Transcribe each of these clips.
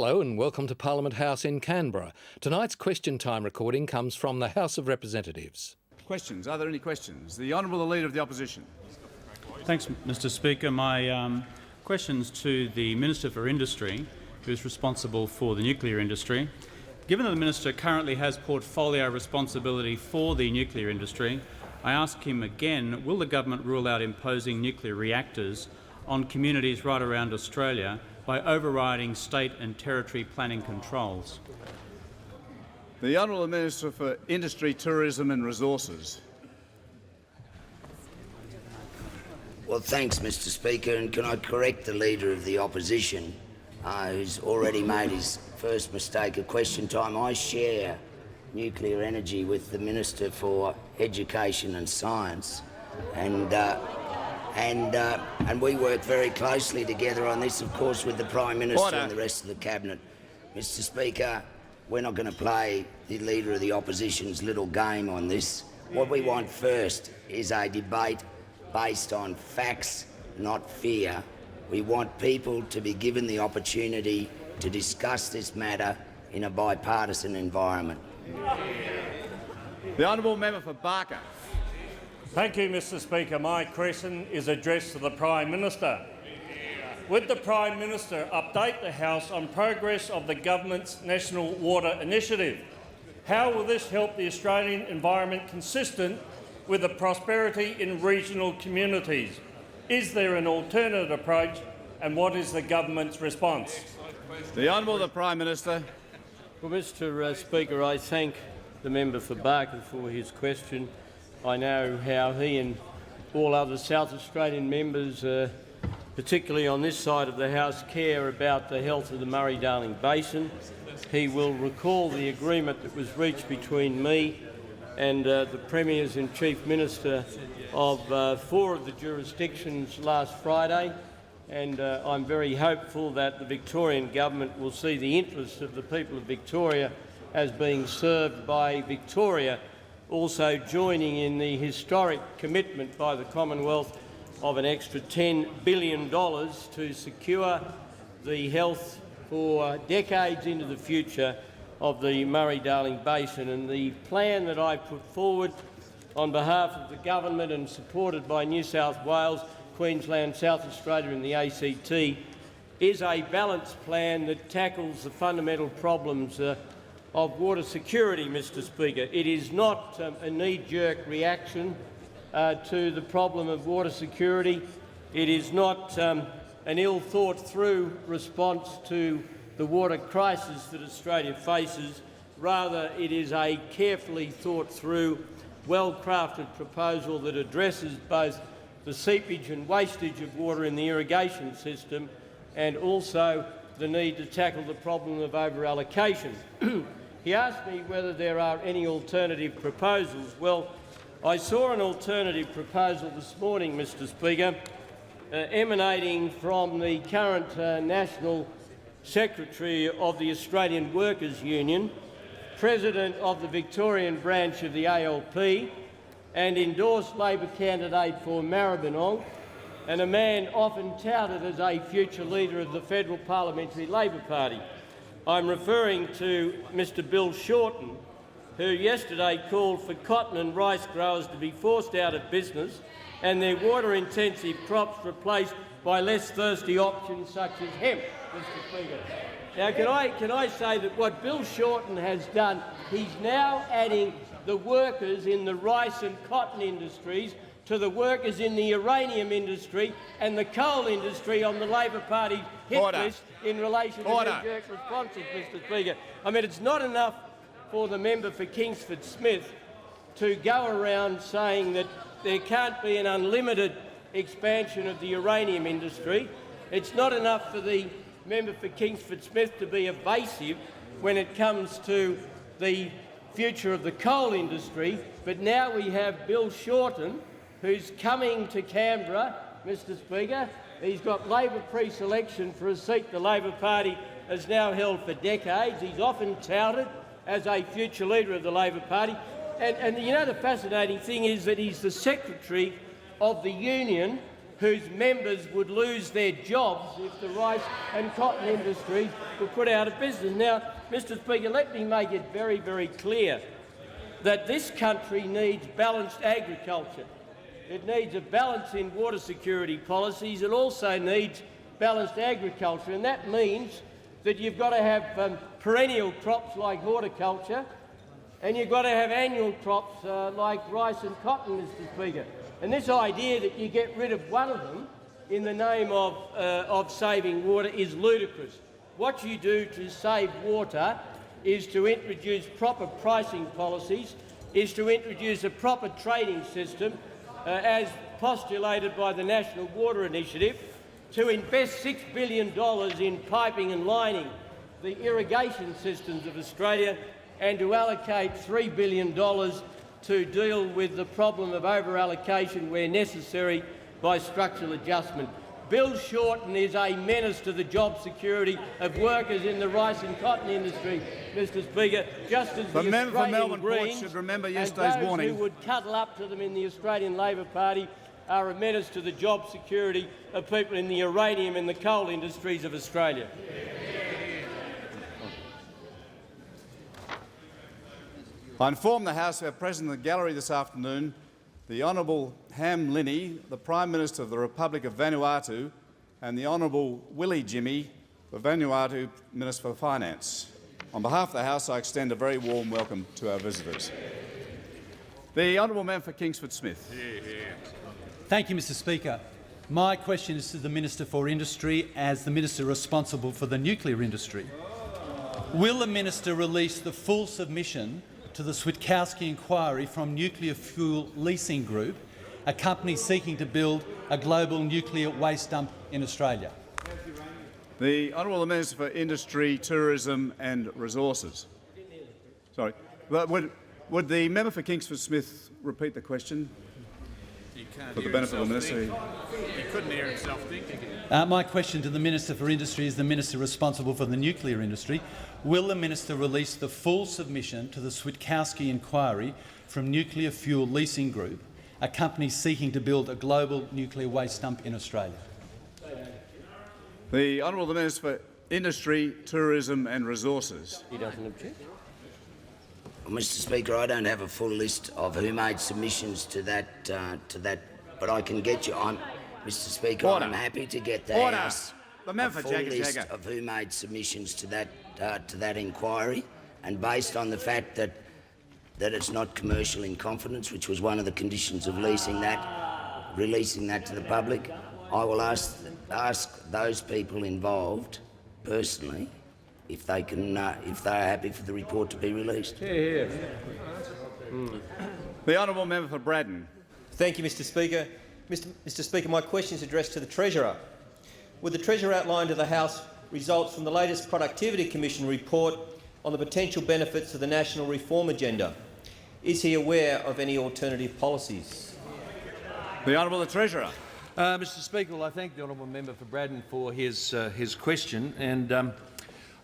Hello and welcome to Parliament House in Canberra. Tonight's question time recording comes from the House of Representatives. Questions? Are there any questions? The Honourable Leader of the Opposition. Thanks, Mr Speaker. My questions to the Minister for Industry, who is responsible for the nuclear industry. Given that the Minister currently has portfolio responsibility for the nuclear industry, I ask him again, will the government rule out imposing nuclear reactors on communities right around Australia by overriding state and territory planning controls? The Honourable Minister for Industry, Tourism and Resources. Well, thanks, Mr Speaker, and can I correct the Leader of the Opposition, who's already made his first mistake of question time. I share nuclear energy with the Minister for Education and Science, and we work very closely together on this, of course, with the Prime Minister and the rest of the Cabinet. Mr Speaker, we're not going to play the Leader of the Opposition's little game on this. What we want first is a debate based on facts, not fear. We want people to be given the opportunity to discuss this matter in a bipartisan environment. The Honourable Member for Barker. Thank you, Mr Speaker. My question is addressed to the Prime Minister. Would the Prime Minister update the House on progress of the government's National Water Initiative? How will this help the Australian environment consistent with the prosperity in regional communities? Is there an alternate approach, and what is the government's response? The Honourable the Prime Minister. Well, Mr Speaker, I thank the member for Barker for his question. I know how he and all other South Australian members, particularly on this side of the House, care about the health of the Murray-Darling Basin. He will recall the agreement that was reached between me and the Premiers and Chief Minister of 4 of the jurisdictions last Friday, and I'm very hopeful that the Victorian government will see the interests of the people of Victoria as being served by Victoria also joining in the historic commitment by the Commonwealth of an extra $10 billion to secure the health for decades into the future of the Murray-Darling Basin. And the plan that I put forward on behalf of the government and supported by New South Wales, Queensland, South Australia and the ACT is a balanced plan that tackles the fundamental problems of water security, Mr Speaker. It is not a knee-jerk reaction to the problem of water security. It is not an ill-thought-through response to the water crisis that Australia faces. Rather, it is a carefully thought-through, well-crafted proposal that addresses both the seepage and wastage of water in the irrigation system and also the need to tackle the problem of over-allocation. He asked me whether there are any alternative proposals. Well, I saw an alternative proposal this morning, Mr Speaker, emanating from the current National Secretary of the Australian Workers' Union, President of the Victorian branch of the ALP, and endorsed Labor candidate for Maribyrnong, and a man often touted as a future leader of the Federal Parliamentary Labor Party. I'm referring to Mr Bill Shorten, who yesterday called for cotton and rice growers to be forced out of business and their water-intensive crops replaced by less thirsty options such as hemp, Mr Speaker. Now, can I say that what Bill Shorten has done, he's now adding the workers in the rice and cotton industries to the workers in the uranium industry and the coal industry on the Labor Party hit list in relation to knee-jerk responses, Mr Speaker. I mean, it's not enough for the member for Kingsford Smith to go around saying that there can't be an unlimited expansion of the uranium industry. It's not enough for the member for Kingsford Smith to be evasive when it comes to the future of the coal industry, but now we have Bill Shorten, who's coming to Canberra, Mr Speaker. He's got Labor pre-selection for a seat the Labor Party has now held for decades. He's often touted as a future leader of the Labor Party. And you know, the fascinating thing is that he's the secretary of the union whose members would lose their jobs if the rice and cotton industries were put out of business. Now, Mr Speaker, let me make it very, very clear that this country needs balanced agriculture. It needs a balance in water security policies. It also needs balanced agriculture, and that means that you've got to have perennial crops like horticulture, and you've got to have annual crops like rice and cotton, Mr Speaker. And this idea that you get rid of one of them in the name of saving water is ludicrous. What you do to save water is to introduce proper pricing policies, is to introduce a proper trading system, as postulated by the National Water Initiative, to invest $6 billion in piping and lining the irrigation systems of Australia, and to allocate $3 billion to deal with the problem of over-allocation where necessary by structural adjustment. Bill Shorten is a menace to the job security of workers in the rice and cotton industry, Mr Speaker, just as the Australian Greens should remember and yesterday's those warning. who would cuddle up to them in the Australian Labor Party are a menace to the job security of people in the uranium and the coal industries of Australia. I inform the House we have present in the gallery this afternoon the Honourable Ham Linney, the Prime Minister of the Republic of Vanuatu, and the Honourable Willie Jimmy, the Vanuatu Minister for Finance. On behalf of the House, I extend a very warm welcome to our visitors. The Honourable Member for Kingsford Smith. Thank you, Mr Speaker. My question is to the Minister for Industry as the Minister responsible for the nuclear industry. Will the Minister release the full submission to the Switkowski inquiry from Nuclear Fuel Leasing Group, a company seeking to build a global nuclear waste dump in Australia? The Honourable Minister for Industry, Tourism and Resources. Sorry. Would the member for Kingsford Smith repeat the question? For the benefit of the Minister. He couldn't hear himself thinking. My question to the Minister for Industry is the Minister responsible for the nuclear industry. Will the Minister release the full submission to the Switkowski inquiry from Nuclear Fuel Leasing Group, a company seeking to build a global nuclear waste dump in Australia? The Honourable Minister for Industry, Tourism and Resources. He doesn't object. Well, Mr Speaker, I don't have a full list of who made submissions to that, but I can get you on. Mr Speaker, Order. I'm happy to get the Order. House The a member for full Jagger list Jagger. of who made submissions to that inquiry, and based on the fact that it's not commercial in confidence, which was one of the conditions of releasing that to the public, I will ask those people involved personally if they can, if they are happy for the report to be released. The Honourable Member for Braddon. Thank you, Mr Speaker. Mr Speaker, my question is addressed to the Treasurer. Would the Treasurer outline to the House results from the latest Productivity Commission report on the potential benefits of the National Reform Agenda? Is he aware of any alternative policies? The Honourable Treasurer. Mr Speaker, well, I thank the Honourable Member for Braddon for his question, and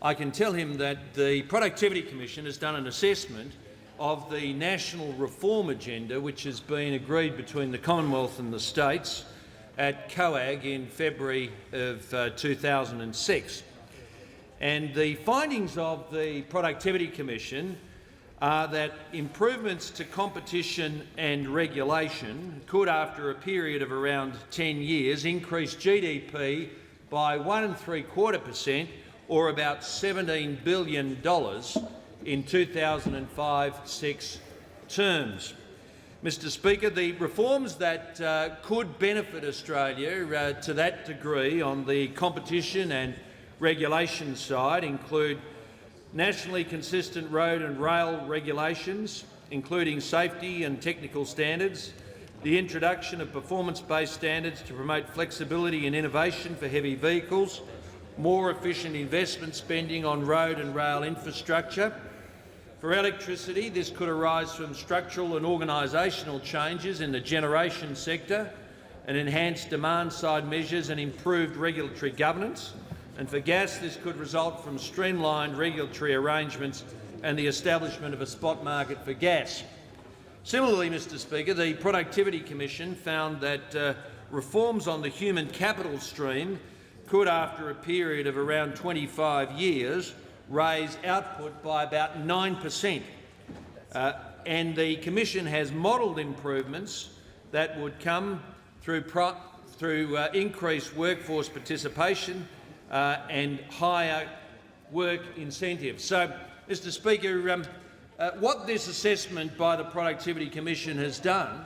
I can tell him that the Productivity Commission has done an assessment of the National Reform Agenda, which has been agreed between the Commonwealth and the states at COAG in February of 2006. And the findings of the Productivity Commission are that improvements to competition and regulation could, after a period of around 10 years, increase GDP by 1.75%, or about $17 billion in 2005-06 terms. Mr Speaker, the reforms that could benefit Australia to that degree on the competition and regulation side include nationally consistent road and rail regulations, including safety and technical standards, the introduction of performance-based standards to promote flexibility and innovation for heavy vehicles, more efficient investment spending on road and rail infrastructure. For electricity, this could arise from structural and organisational changes in the generation sector and enhanced demand-side measures and improved regulatory governance. And for gas, this could result from streamlined regulatory arrangements and the establishment of a spot market for gas. Similarly, Mr Speaker, the Productivity Commission found that reforms on the human capital stream could, after a period of around 25 years, raise output by about 9%. And the Commission has modelled improvements that would come through increased workforce participation and higher work incentives. So, Mr Speaker, what this assessment by the Productivity Commission has done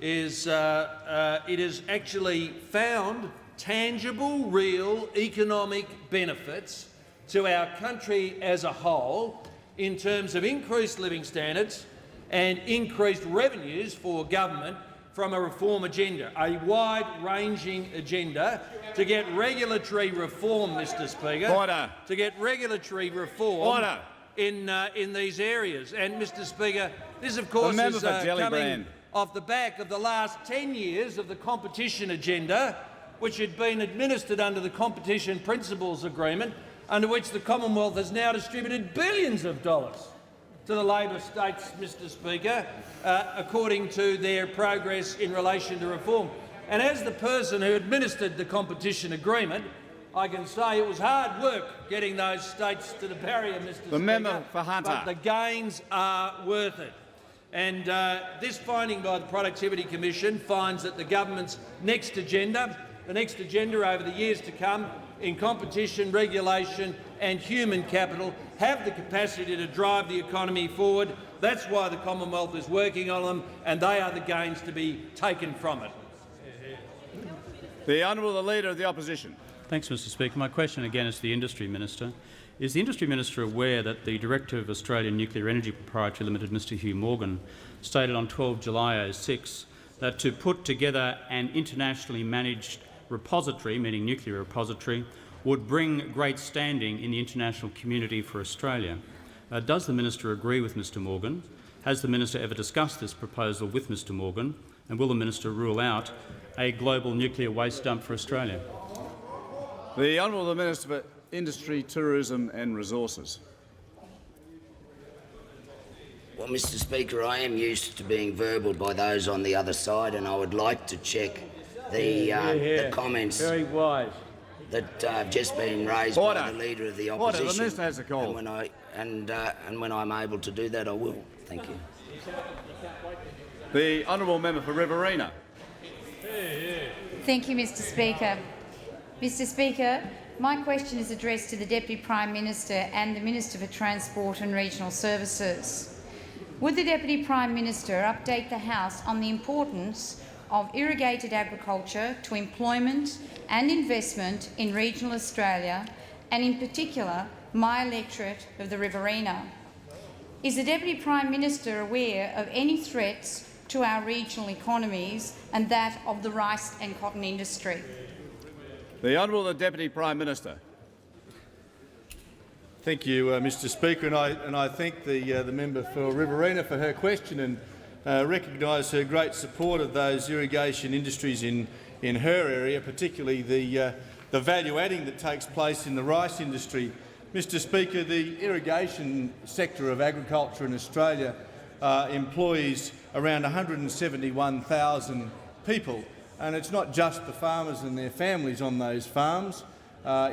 is it has actually found tangible, real economic benefits to our country as a whole in terms of increased living standards and increased revenues for government from a reform agenda, a wide-ranging agenda to get regulatory reform, Mr Speaker, to get regulatory reform in these areas. And, Mr Speaker, this, of course, is coming off the back of the last 10 years of the competition agenda, which had been administered under the Competition Principles Agreement, under which the Commonwealth has now distributed billions of dollars to the Labor states, Mr Speaker, according to their progress in relation to reform. And as the person who administered the competition agreement, I can say it was hard work getting those states to the barrier, Mr Speaker. The member for Hunter. But the gains are worth it. And this finding by the Productivity Commission finds that the government's next agenda, over the years to come, in competition, regulation and human capital have the capacity to drive the economy forward. That's why the Commonwealth is working on them, and they are the gains to be taken from it. The Honourable Leader of the Opposition. Thanks, Mr Speaker. My question again is to the Industry Minister. Is the Industry Minister aware that the Director of Australian Nuclear Energy Proprietary Limited, Mr Hugh Morgan, stated on 12 July 06 that to put together an internationally managed repository, meaning nuclear repository, would bring great standing in the international community for Australia? Does the Minister agree with Mr Morgan? Has the Minister ever discussed this proposal with Mr Morgan? And will the Minister rule out a global nuclear waste dump for Australia? The Honourable Minister for Industry, Tourism and Resources. Well, Mr Speaker, I am used to being verbal by those on the other side, and I would like to check the comments Very wise. that have just been raised by the Leader of the Opposition. The Minister has a call. And when I'm able to do that, I will. Thank you. The Honourable Member for Riverina. Thank you, Mr Speaker. Mr Speaker, my question is addressed to the Deputy Prime Minister and the Minister for Transport and Regional Services. Would the Deputy Prime Minister update the House on the importance of irrigated agriculture to employment and investment in regional Australia, and in particular my electorate of the Riverina? Is the Deputy Prime Minister aware of any threats to our regional economies and that of the rice and cotton industry? The Honourable Deputy Prime Minister. Thank you, Mr Speaker, and I thank the member for Riverina for her question and recognise her great support of those irrigation industries in her area, particularly the value adding that takes place in the rice industry. Mr Speaker, the irrigation sector of agriculture in Australia employs around 171,000 people, and it's not just the farmers and their families on those farms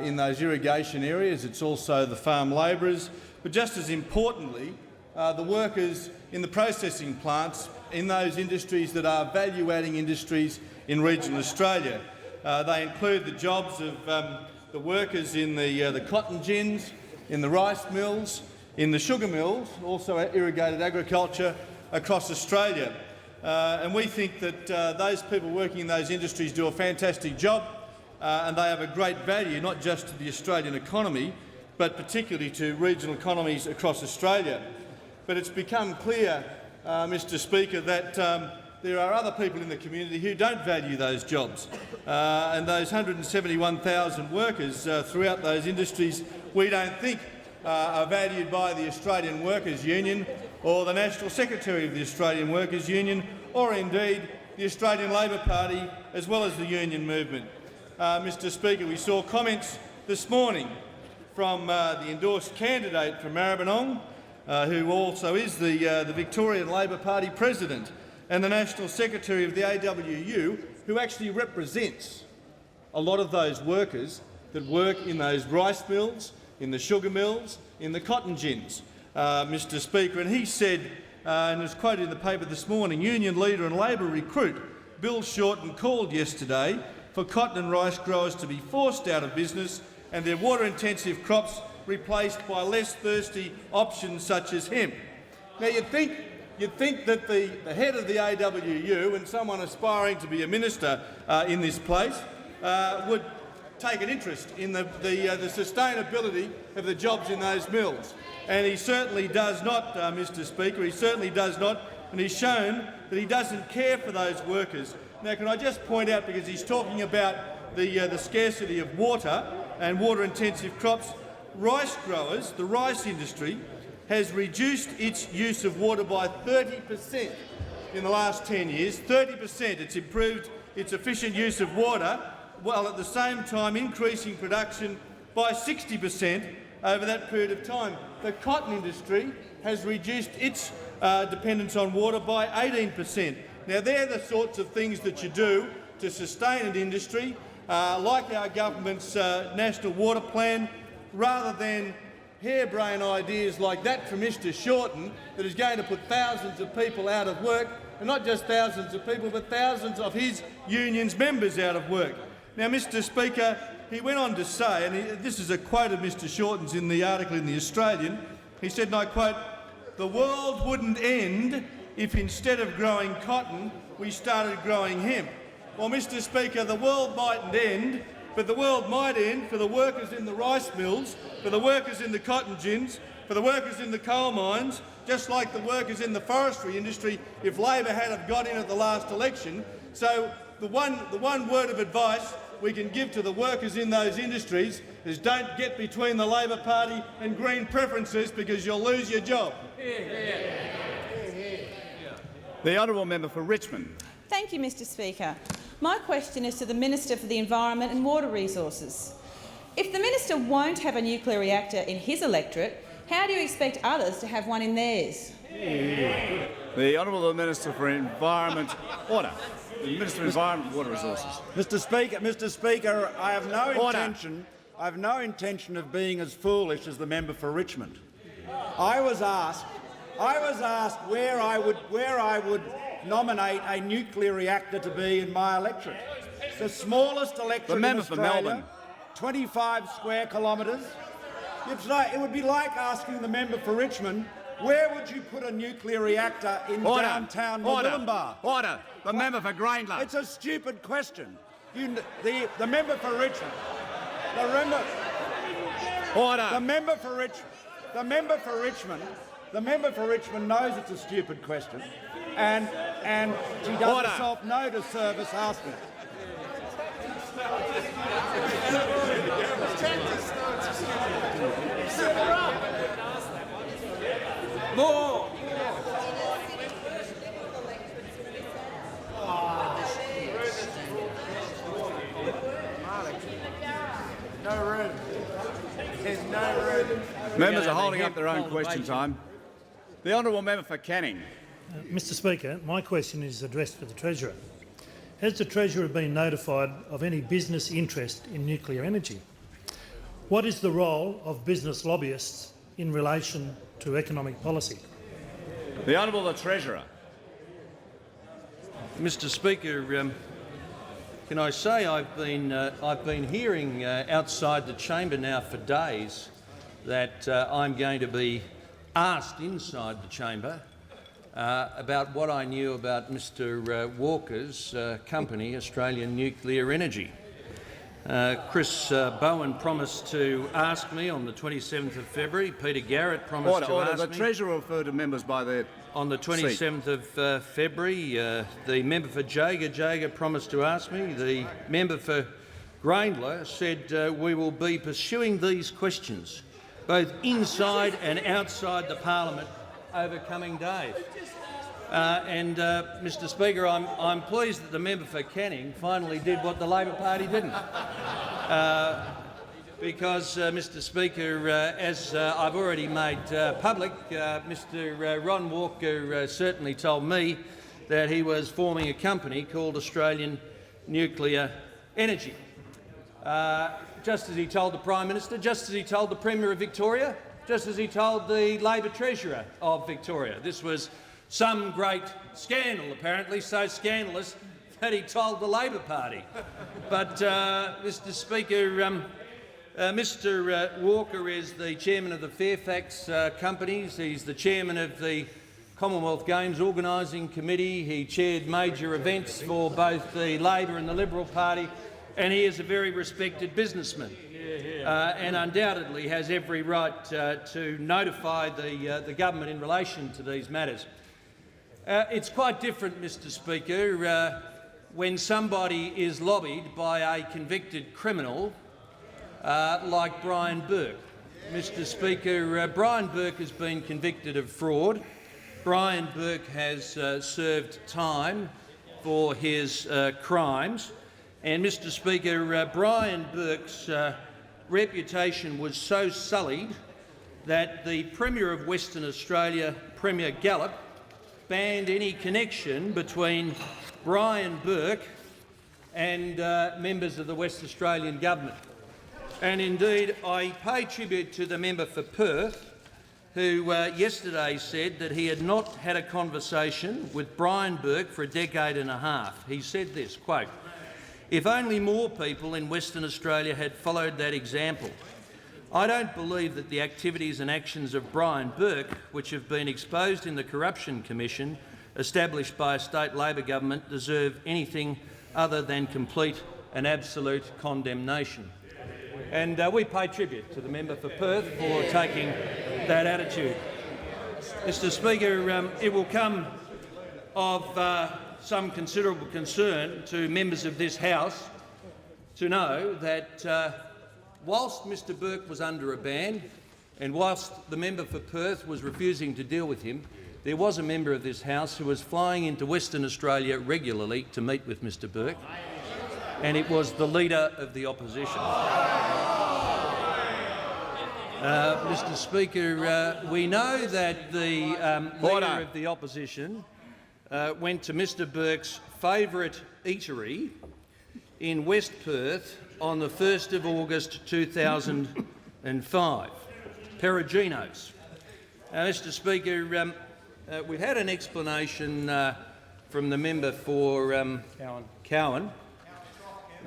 in those irrigation areas, it's also the farm labourers, but just as importantly, the workers in the processing plants in those industries that are value-adding industries in regional Australia. They include the jobs of the workers in the cotton gins, in the rice mills, in the sugar mills, also irrigated agriculture across Australia. And we think that those people working in those industries do a fantastic job, and they have a great value not just to the Australian economy, but particularly to regional economies across Australia. But it's become clear, Mr Speaker, that there are other people in the community who don't value those jobs. And those 171,000 workers throughout those industries we don't think are valued by the Australian Workers' Union or the National Secretary of the Australian Workers' Union, or indeed the Australian Labor Party, as well as the union movement. Mr Speaker, we saw comments this morning from the endorsed candidate from Maribyrnong, who also is the Victorian Labor Party President, and the National Secretary of the AWU, who actually represents a lot of those workers that work in those rice mills, in the sugar mills, in the cotton gins, Mr Speaker. And he said, and it was quoted in the paper this morning, union leader and Labor recruit Bill Shorten called yesterday for cotton and rice growers to be forced out of business and their water-intensive crops replaced by less thirsty options such as hemp. Now you'd think that the head of the AWU and someone aspiring to be a minister in this place would take an interest in the sustainability of the jobs in those mills. And he certainly does not, Mr Speaker, he certainly does not, and he's shown that he doesn't care for those workers. Now, can I just point out, because he's talking about the scarcity of water and water-intensive crops, rice growers, the rice industry, has reduced its use of water by 30% in the last 10 years. 30%. It's improved its efficient use of water, while at the same time increasing production by 60% over that period of time. The cotton industry has reduced its dependence on water by 18%. Now, they're the sorts of things that you do to sustain an industry, like our government's National Water Plan, rather than harebrained ideas like that from Mr Shorten that is going to put thousands of people out of work, and not just thousands of people, but thousands of his union's members out of work. Now, Mr Speaker, he went on to say, and this is a quote of Mr Shorten's in the article in The Australian, he said, and I quote, "The world wouldn't end if instead of growing cotton, we started growing hemp." Well, Mr Speaker, the world mightn't end, but the world might end for the workers in the rice mills, for the workers in the cotton gins, for the workers in the coal mines, just like the workers in the forestry industry if Labor had have got in at the last election. So the one word of advice we can give to the workers in those industries is don't get between the Labor Party and Green preferences, because you'll lose your job. The honourable member for Richmond. Thank you, Mr Speaker. My question is to the Minister for the Environment and Water Resources. If the minister won't have a nuclear reactor in his electorate, how do you expect others to have one in theirs? The honourable Minister for Environment, Order. The Minister for Environment and Water Resources. Mr Speaker, I have no intention of being as foolish as the member for Richmond. I was asked where I would nominate a nuclear reactor to be in my electorate. The smallest electorate in Australia, 25 square kilometres. It would be like asking the member for Richmond, where would you put a nuclear reactor in downtown Murwillumbah? Order. The member for Grayndler. It's a stupid question. The member for Richmond. Order. The member for Richmond knows it's a stupid question, and she does herself no disservice asking it. More. No room. There's no room. Members are holding up their own question time. The honourable member for Canning. Mr Speaker, my question is addressed to the Treasurer. Has the Treasurer been notified of any business interest in nuclear energy? What is the role of business lobbyists in relation to economic policy? The Honourable the Treasurer. Mr Speaker, can I say I've been hearing outside the chamber now for days that I'm going to be asked inside the chamber about what I knew about Mr Walker's company, Australian Nuclear Energy. Chris Bowen promised to ask me on the 27th of February. Peter Garrett promised to ask me. The Treasurer referred to members by their on the 27th of February. The member for Jaga promised to ask me. The member for Grayndler said we will be pursuing these questions both inside and outside the parliament over coming days. Mr Speaker, I'm pleased that the member for Canning finally did what the Labor Party didn't. Because, Mr Speaker, as I've already made public, Mr Ron Walker certainly told me that he was forming a company called Australian nuclear energy. Just as he told the Prime Minister, just as he told the Premier of Victoria, just as he told the Labor Treasurer of Victoria. This was some great scandal, apparently, so scandalous that he told the Labor Party. But, Mr Speaker, Mr Walker is the chairman of the Fairfax companies. He's the chairman of the Commonwealth Games Organising Committee. He chaired major events for both the Labor and the Liberal Party, and he is a very respected businessman. And undoubtedly has every right to notify the government in relation to these matters. It's quite different, Mr Speaker, when somebody is lobbied by a convicted criminal like Brian Burke. Mr Speaker, Brian Burke has been convicted of fraud. Brian Burke has served time for his crimes. And, Mr Speaker, Brian Burke's reputation was so sullied that the Premier of Western Australia, Premier Gallop, banned any connection between Brian Burke and members of the West Australian government. And indeed, I pay tribute to the member for Perth, who yesterday said that he had not had a conversation with Brian Burke for a decade and a half. He said this, quote, "If only more people in Western Australia had followed that example. I don't believe that the activities and actions of Brian Burke, which have been exposed in the Corruption Commission established by a state Labor government, deserve anything other than complete and absolute condemnation." And we pay tribute to the member for Perth for taking that attitude. Mr Speaker, it will come of some considerable concern to members of this House to know that whilst Mr Burke was under a ban and whilst the member for Perth was refusing to deal with him, there was a member of this House who was flying into Western Australia regularly to meet with Mr Burke, and it was the Leader of the Opposition. Mr Speaker, we know that the Leader of the Opposition went to Mr Burke's favourite eatery in West Perth on the 1st of August 2005, Perugino's. Mr Speaker, we've had an explanation from the member for Cowan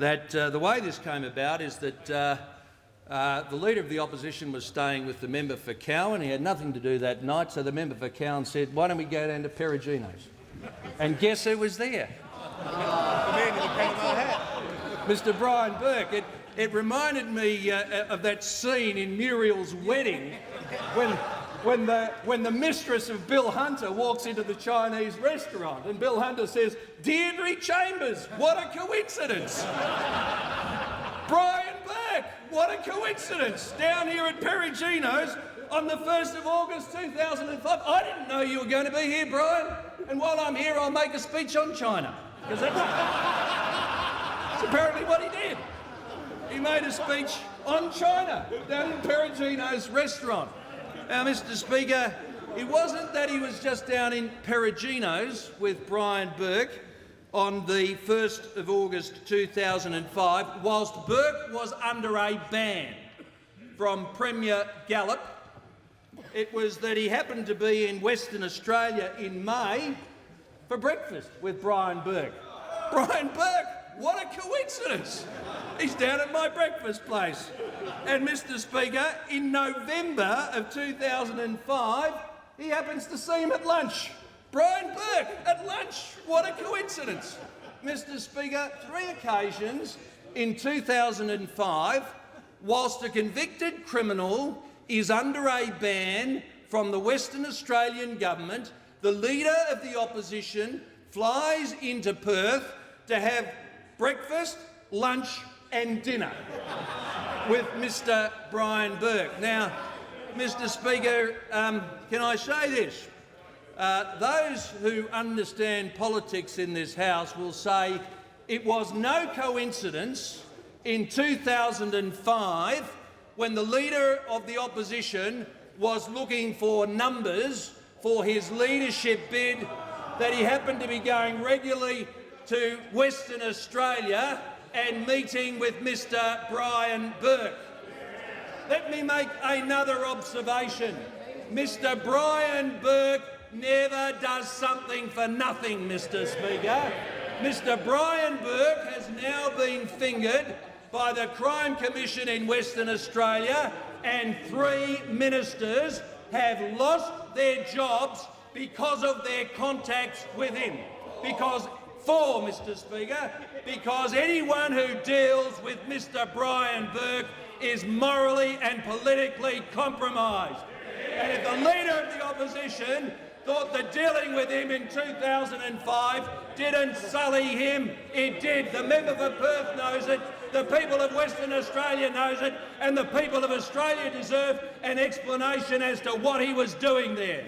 that the way this came about is that the Leader of the Opposition was staying with the member for Cowan. He had nothing to do that night, so the member for Cowan said, "Why don't we go down to Perugino's?" And guess who was there? Mr Brian Burke. It reminded me of that scene in Muriel's Wedding when the mistress of Bill Hunter walks into the Chinese restaurant and Bill Hunter says, "Deirdre Chambers, what a coincidence!" Brian Burke, what a coincidence, down here at Perugino's on the 1st of August 2005. I didn't know you were going to be here, Brian, and while I'm here I'll make a speech on China, because that's apparently what he did. He made a speech on China down in Perugino's restaurant. Now, Mr Speaker, it wasn't that he was just down in Perugino's with Brian Burke on the 1st of August 2005, whilst Burke was under a ban from Premier Gallop. It was that he happened to be in Western Australia in May for breakfast with Brian Burke. Brian Burke, what a coincidence! He's down at my breakfast place. And, Mr Speaker, in November of 2005, he happens to see him at lunch. Brian Burke at lunch. What a coincidence. Mr Speaker, 3 occasions in 2005, whilst a convicted criminal is under a ban from the Western Australian government, the Leader of the Opposition flies into Perth to have breakfast, lunch and dinner with Mr Brian Burke. Now, Mr Speaker, can I say this? Those who understand politics in this House will say it was no coincidence in 2005 when the Leader of the Opposition was looking for numbers for his leadership bid that he happened to be going regularly to Western Australia and meeting with Mr Brian Burke. Let me make another observation. Mr Brian Burke never does something for nothing, Mr Speaker. Mr Brian Burke has now been fingered by the Crime Commission in Western Australia, and 3 ministers have lost their jobs because of their contacts with him. Mr Speaker, because anyone who deals with Mr Brian Burke is morally and politically compromised. And if the Leader of the Opposition thought that dealing with him in 2005 didn't sully him, it did. The member for Perth knows it, the people of Western Australia knows it, and the people of Australia deserve an explanation as to what he was doing there.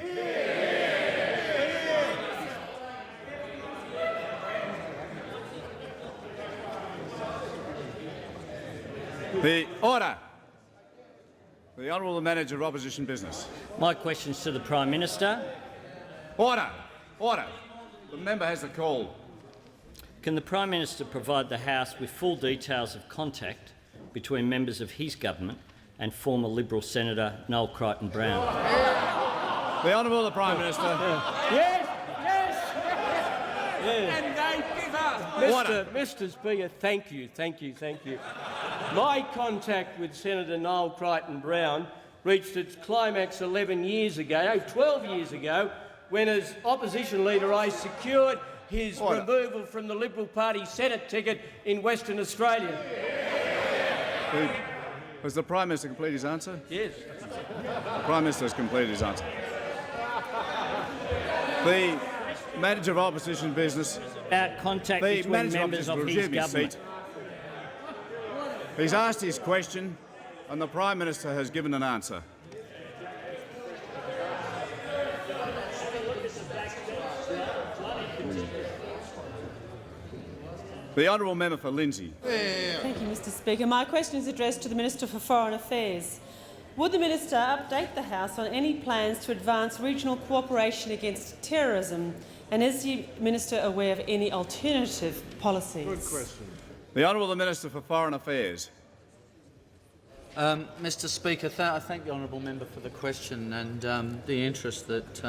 The order. The Honourable Manager of Opposition Business. My question is to the Prime Minister. Order. Order. The member has the call. Can the Prime Minister provide the House with full details of contact between members of his government and former Liberal Senator Noel Crichton-Browne? The Honourable Prime Minister. Yes, yes. And they give up. Mr Speaker, thank you. My contact with Senator Noel Crichton-Browne reached its climax 12 years ago, when as opposition leader I secured his removal from the Liberal Party Senate ticket in Western Australia. Has the Prime Minister completed his answer? Yes. The Prime Minister has completed his answer. The Manager of Opposition Business. About contact between members of his government. He's asked his question and the Prime Minister has given an answer. The Honourable Member for Lindsay. Thank you, Mr Speaker. My question is addressed to the Minister for Foreign Affairs. Would the Minister update the House on any plans to advance regional cooperation against terrorism, and is the Minister aware of any alternative policies? Good question. The Honourable Minister for Foreign Affairs. Mr Speaker, I thank the honourable member for the question and the interest that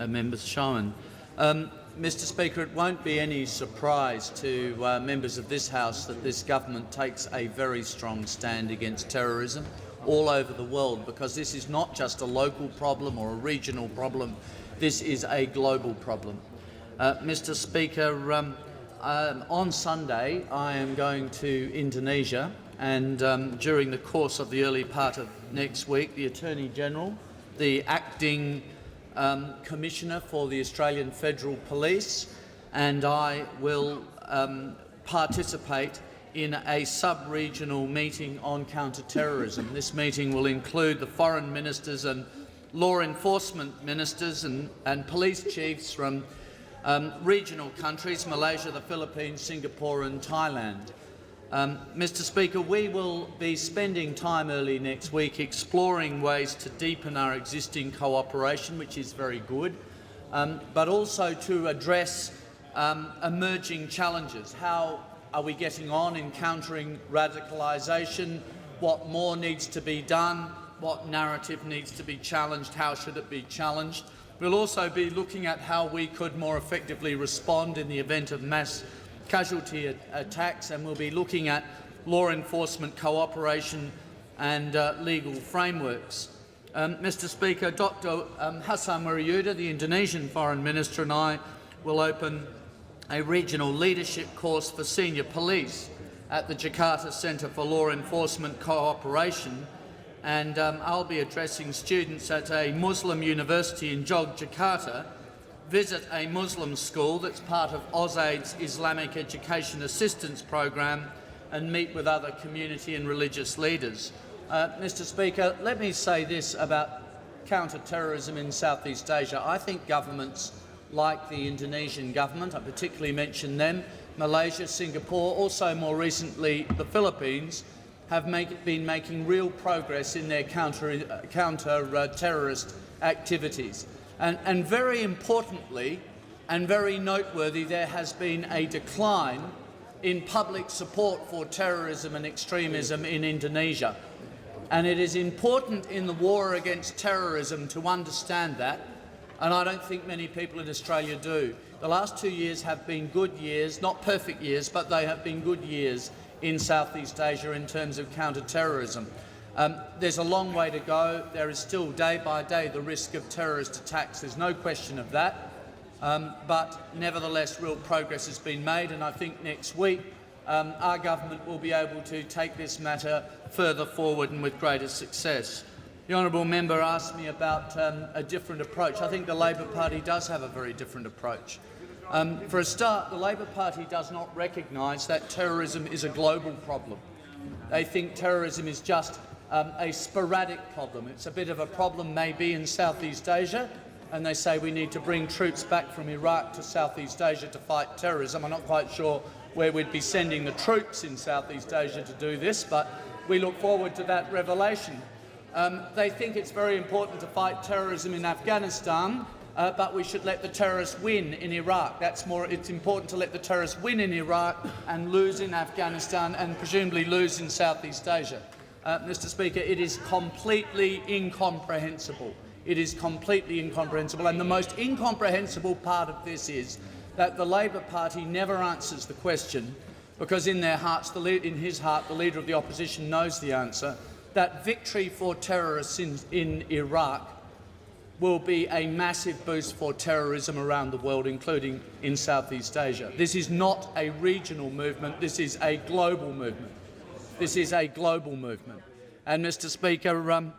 members shown. Mr Speaker, it won't be any surprise to members of this House that this government takes a very strong stand against terrorism all over the world, because this is not just a local problem or a regional problem, this is a global problem. Mr Speaker, on Sunday I am going to Indonesia, and during the course of the early part of next week, the Attorney-General, the acting Commissioner for the Australian Federal Police, and I will participate in a sub-regional meeting on counter-terrorism. This meeting will include the foreign ministers and law enforcement ministers and police chiefs from regional countries, Malaysia, the Philippines, Singapore and Thailand. Mr Speaker, we will be spending time early next week exploring ways to deepen our existing cooperation, which is very good, but also to address emerging challenges. How are we getting on in countering radicalisation? What more needs to be done? What narrative needs to be challenged? How should it be challenged? We'll also be looking at how we could more effectively respond in the event of mass casualty attacks, and we'll be looking at law enforcement cooperation and legal frameworks. Mr Speaker, Dr Hassan Wariuda, the Indonesian Foreign Minister, and I will open a regional leadership course for senior police at the Jakarta Centre for Law Enforcement Cooperation, and I'll be addressing students at a Muslim university in Yogyakarta, visit a Muslim school that's part of AusAid's Islamic Education Assistance Program, and meet with other community and religious leaders. Mr Speaker, let me say this about counter-terrorism in Southeast Asia. I think governments like the Indonesian government, I particularly mention them, Malaysia, Singapore, also more recently the Philippines, have been making real progress in their counter-terrorist activities. And very importantly, and very noteworthy, there has been a decline in public support for terrorism and extremism in Indonesia. And it is important in the war against terrorism to understand that, and I don't think many people in Australia do. The last 2 years have been good years, not perfect years, but they have been good years in Southeast Asia in terms of counter-terrorism. There's a long way to go. There is still, day by day, the risk of terrorist attacks. There's no question of that. But nevertheless, real progress has been made, and I think next week our government will be able to take this matter further forward and with greater success. The honourable member asked me about a different approach. I think the Labor Party does have a very different approach. For a start, the Labor Party does not recognise that terrorism is a global problem. They think terrorism is just a sporadic problem. It's a bit of a problem maybe in Southeast Asia, and they say we need to bring troops back from Iraq to Southeast Asia to fight terrorism. I'm not quite sure where we'd be sending the troops in Southeast Asia to do this, but we look forward to that revelation. They think it's very important to fight terrorism in Afghanistan, but we should let the terrorists win in Iraq. It's important to let the terrorists win in Iraq and lose in Afghanistan and presumably lose in Southeast Asia. Mr. Speaker, it is completely incomprehensible. It is completely incomprehensible, and the most incomprehensible part of this is that the Labor Party never answers the question, because in their hearts, in his heart, the Leader of the Opposition knows the answer, that victory for terrorists in Iraq will be a massive boost for terrorism around the world, including in Southeast Asia. This is not a regional movement. This is a global movement. This is a global movement. And, Mr. Speaker,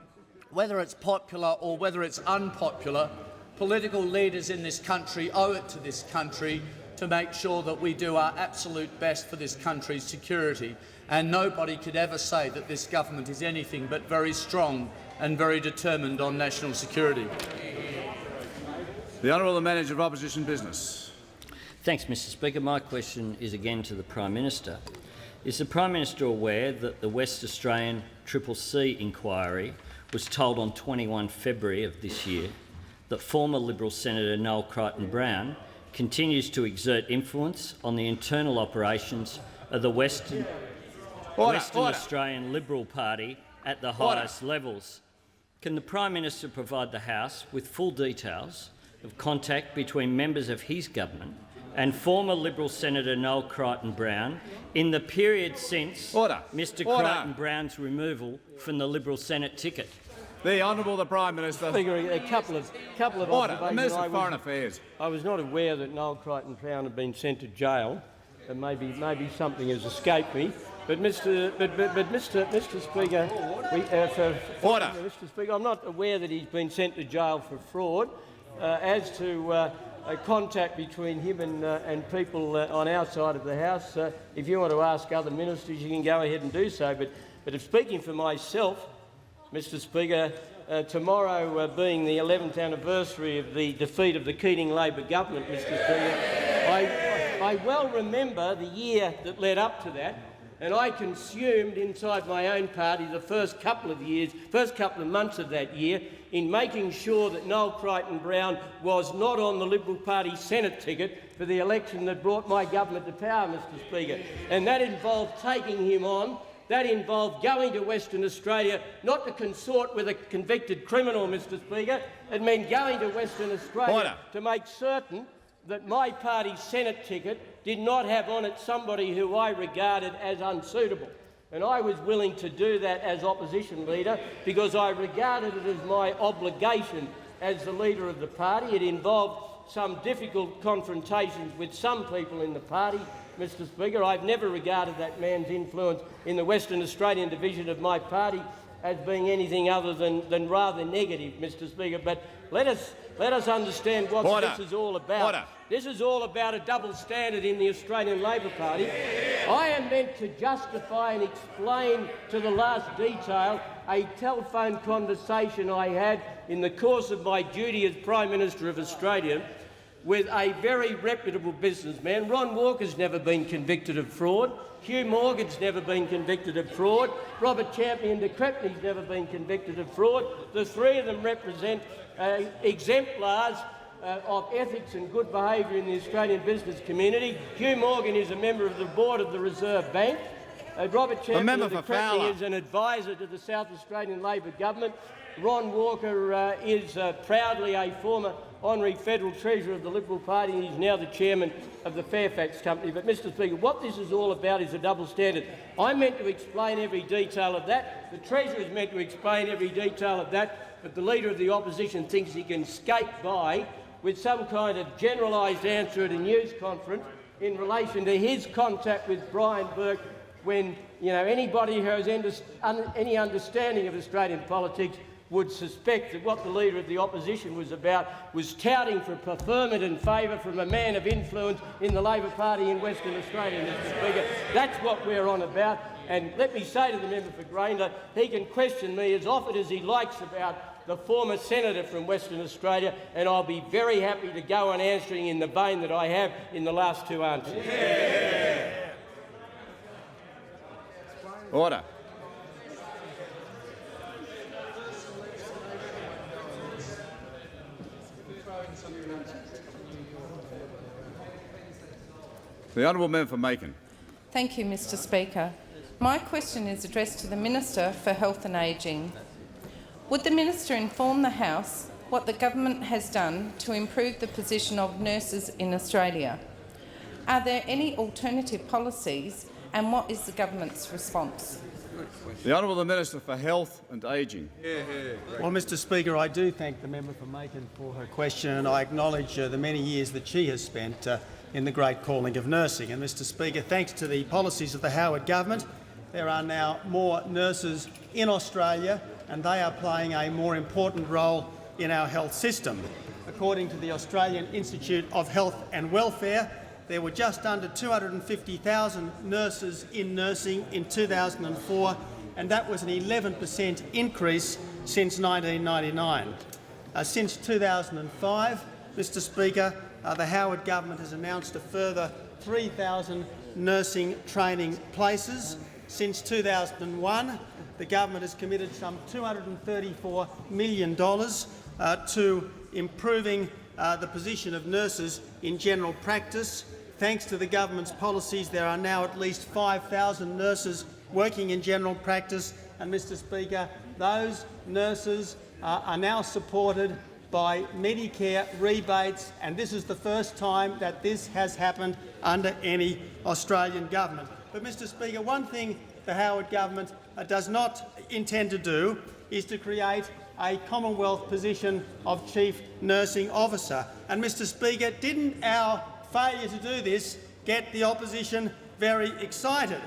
whether it's popular or whether it's unpopular, political leaders in this country owe it to this country to make sure that we do our absolute best for this country's security. And nobody could ever say that this government is anything but very strong and very determined on national security. The Honourable Manager of Opposition Business. Thanks, Mr. Speaker. My question is again to the Prime Minister. Is the Prime Minister aware that the West Australian CCC inquiry was told on 21 February of this year that former Liberal Senator Noel Crichton-Browne continues to exert influence on the internal operations of the Western Australian Liberal Party at the highest levels? Can the Prime Minister provide the House with full details of contact between members of his government and former Liberal Senator Noel Crichton-Browne in the period since Mr Crichton-Browne's removal from the Liberal Senate ticket? The Honourable the Prime Minister. Speaker, a couple of Order. observations. The Minister of Foreign Affairs. I was not aware that Noel Crichton-Browne had been sent to jail, and maybe something has escaped me. But Mr. Speaker, Mr. Speaker, I'm not aware that he's been sent to jail for fraud. As to a contact between him and people on our side of the House, if you want to ask other ministers, you can go ahead and do so. But if speaking for myself, Mr. Speaker, tomorrow being the 11th anniversary of the defeat of the Keating Labor government, Mr. Speaker, I well remember the year that led up to that, and I consumed inside my own party the first couple of months of that year in making sure that Noel Crichton-Browne was not on the Liberal Party Senate ticket for the election that brought my government to power, Mr. Speaker. And that involved taking him on. That involved going to Western Australia, not to consort with a convicted criminal, Mr. Speaker. It meant going to Western Australia to make certain that my party's Senate ticket did not have on it somebody who I regarded as unsuitable. And I was willing to do that as opposition leader because I regarded it as my obligation as the leader of the party. It involved some difficult confrontations with some people in the party, Mr. Speaker. I've never regarded that man's influence in the Western Australian division of my party as being anything other than rather negative, Mr. Speaker. But let us understand what this is all about. This is all about a double standard in the Australian Labor Party. I am meant to justify and explain to the last detail a telephone conversation I had in the course of my duty as Prime Minister of Australia with a very reputable businessman. Ron Walker's never been convicted of fraud. Hugh Morgan's never been convicted of fraud. Robert Champion de Crespigny's never been convicted of fraud. The three of them represent exemplars of ethics and good behaviour in the Australian business community. Hugh Morgan is a member of the board of the Reserve Bank. Robert Champion of the Cretney is an advisor to the South Australian Labor government. Ron Walker is proudly a former honorary federal treasurer of the Liberal Party, and he's now the chairman of the Fairfax Company. But, Mr Speaker, what this is all about is a double standard. I'm meant to explain every detail of that. The Treasurer is meant to explain every detail of that. But the Leader of the Opposition thinks he can skate by with some kind of generalised answer at a news conference in relation to his contact with Brian Burke, when anybody who has any understanding of Australian politics would suspect that what the Leader of the Opposition was about was touting for preferment and favour from a man of influence in the Labor Party in Western Australia, Mr Speaker. That's what we're on about. And let me say to the member for Grayndler, he can question me as often as he likes about the former senator from Western Australia, and I'll be very happy to go on answering in the vein that I have in the last two answers. Order. The honourable member for Macon. Thank you, Mr Speaker. My question is addressed to the Minister for Health and Ageing. Would the Minister inform the House what the government has done to improve the position of nurses in Australia? Are there any alternative policies, and what is the government's response? The Honourable Minister for Health and Ageing. Well, Mr Speaker, I do thank the member for Macon for her question, and I acknowledge the many years that she has spent in the great calling of nursing. And, Mr Speaker, thanks to the policies of the Howard government, there are now more nurses in Australia, and they are playing a more important role in our health system. According to the Australian Institute of Health and Welfare, there were just under 250,000 nurses in nursing in 2004, and that was an 11% increase since 1999. Since 2005, Mr Speaker, the Howard government has announced a further 3,000 nursing training places. Since 2001, the government has committed some $234 million to improving the position of nurses in general practice. Thanks to the government's policies, there are now at least 5,000 nurses working in general practice, and, Mr Speaker, those nurses are now supported by Medicare rebates, and this is the first time that this has happened under any Australian government. But, Mr Speaker, one thing the Howard government does not intend to do is to create a Commonwealth position of Chief Nursing Officer. And, Mr Speaker, didn't our failure to do this get the opposition very excited?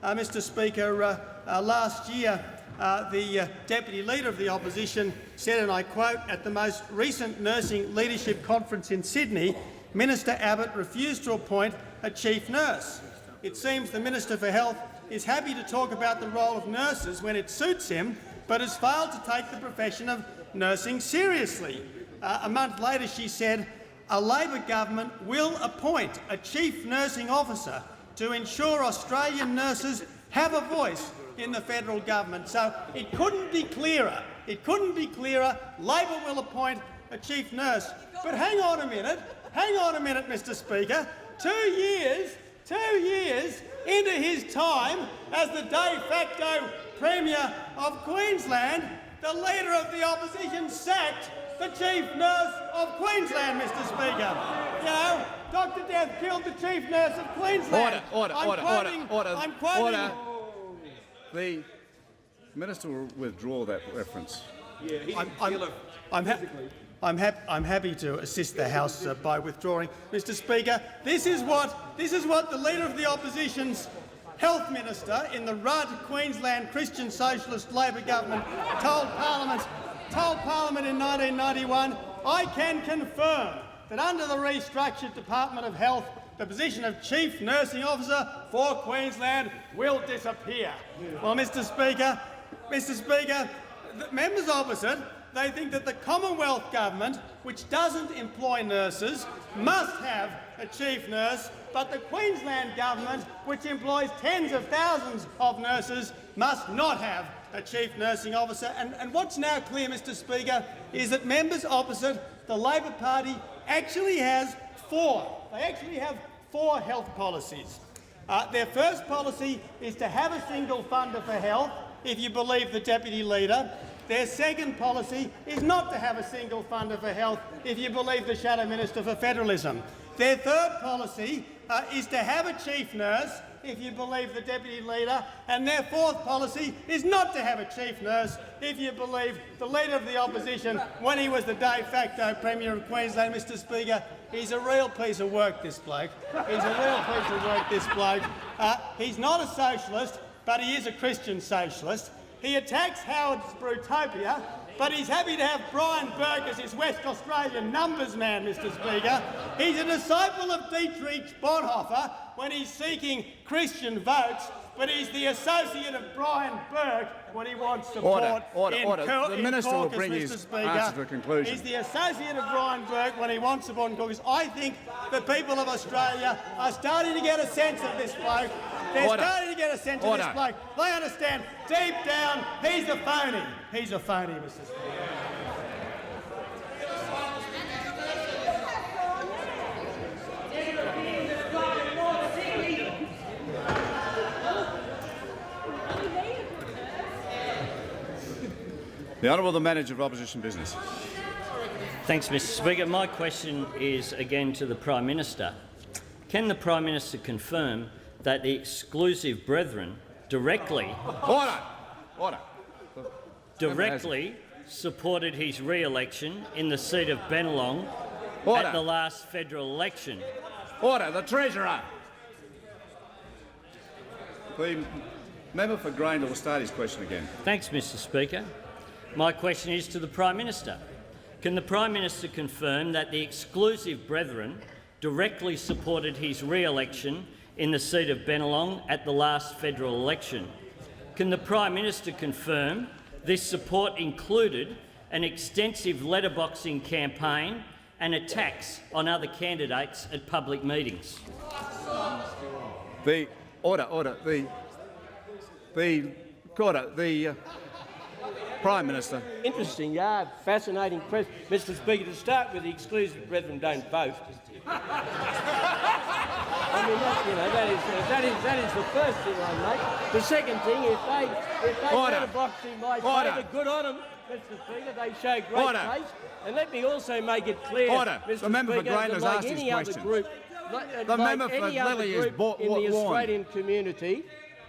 Mr Speaker, last year the Deputy Leader of the Opposition said, and I quote, "At the most recent Nursing Leadership Conference in Sydney, Minister Abbott refused to appoint a chief nurse." It seems the Minister for Health is happy to talk about the role of nurses when it suits him, but has failed to take the profession of nursing seriously. A month later she said, "A Labor government will appoint a chief nursing officer to ensure Australian nurses have a voice in the federal government." So it couldn't be clearer. It couldn't be clearer. Labor will appoint a chief nurse. But hang on a minute. Hang on a minute, Mr Speaker. 2 years into his time as the de facto Premier of Queensland, the Leader of the Opposition sacked the Chief Nurse of Queensland, Mr Speaker. You know, Dr Death killed the Chief Nurse of Queensland. Order. I'm quoting. The Minister will withdraw that reference. I'm happy to assist the House by withdrawing. Mr Speaker, this is what the Leader of the Opposition's Health Minister in the Rudd Queensland Christian Socialist Labor government told Parliament in 1991. "I can confirm that under the restructured Department of Health, the position of Chief Nursing Officer for Queensland will disappear." Well, Mr Speaker, the members opposite, they think that the Commonwealth government, which doesn't employ nurses, must have a chief nurse, but the Queensland government, which employs tens of thousands of nurses, must not have a chief nursing officer. And what's now clear, Mr Speaker, is that members opposite, the Labor Party actually has four. They actually have four health policies. Their first policy is to have a single funder for health, if you believe the Deputy Leader. Their second policy is not to have a single funder for health, if you believe the Shadow Minister for Federalism. Their third policy is to have a chief nurse, if you believe the Deputy Leader, and their fourth policy is not to have a chief nurse, if you believe the Leader of the Opposition when he was the de facto Premier of Queensland, Mr Speaker. He's a real piece of work, this bloke. He's a real piece of work, this bloke. He's not a socialist, but he is a Christian socialist. He attacks Howard's Brutopia, but he's happy to have Brian Burke as his West Australian numbers man, Mr Speaker. He's a disciple of Dietrich Bonhoeffer when he's seeking Christian votes, but he's the associate of Brian Burke when he wants support Order. The Minister will bring his answer to a conclusion. He's the associate of Brian Burke when he wants support in caucus. I think the people of Australia are starting to get a sense of this bloke. They're starting to get a sense of this bloke. They understand deep down he's a phony. He's a phony, Mr Speaker. The Honourable the Manager of Opposition Business. Thanks, Mr Speaker. My question is again to the Prime Minister. Can the Prime Minister confirm that the exclusive brethren directly supported his re-election in the seat of Bennelong at the last federal election? Order. The Treasurer. The member for Grayndall will start his question again. Thanks, Mr Speaker. My question is to the Prime Minister. Can the Prime Minister confirm that the exclusive brethren directly supported his re-election in the seat of Bennelong at the last federal election? Can the Prime Minister confirm this support included an extensive letterboxing campaign and attacks on other candidates at public meetings? The Prime Minister. Interesting, fascinating question. Mr Speaker, to start with, the exclusive brethren don't vote. I mean, that is the first thing I make. The second thing, if they letterboxing my favour, good on them, Mr Speaker. They show great taste. And let me also make it clear, Mr. The member Speaker, for Grayndall has asked his question. The member for Lily is warned. In the Australian community,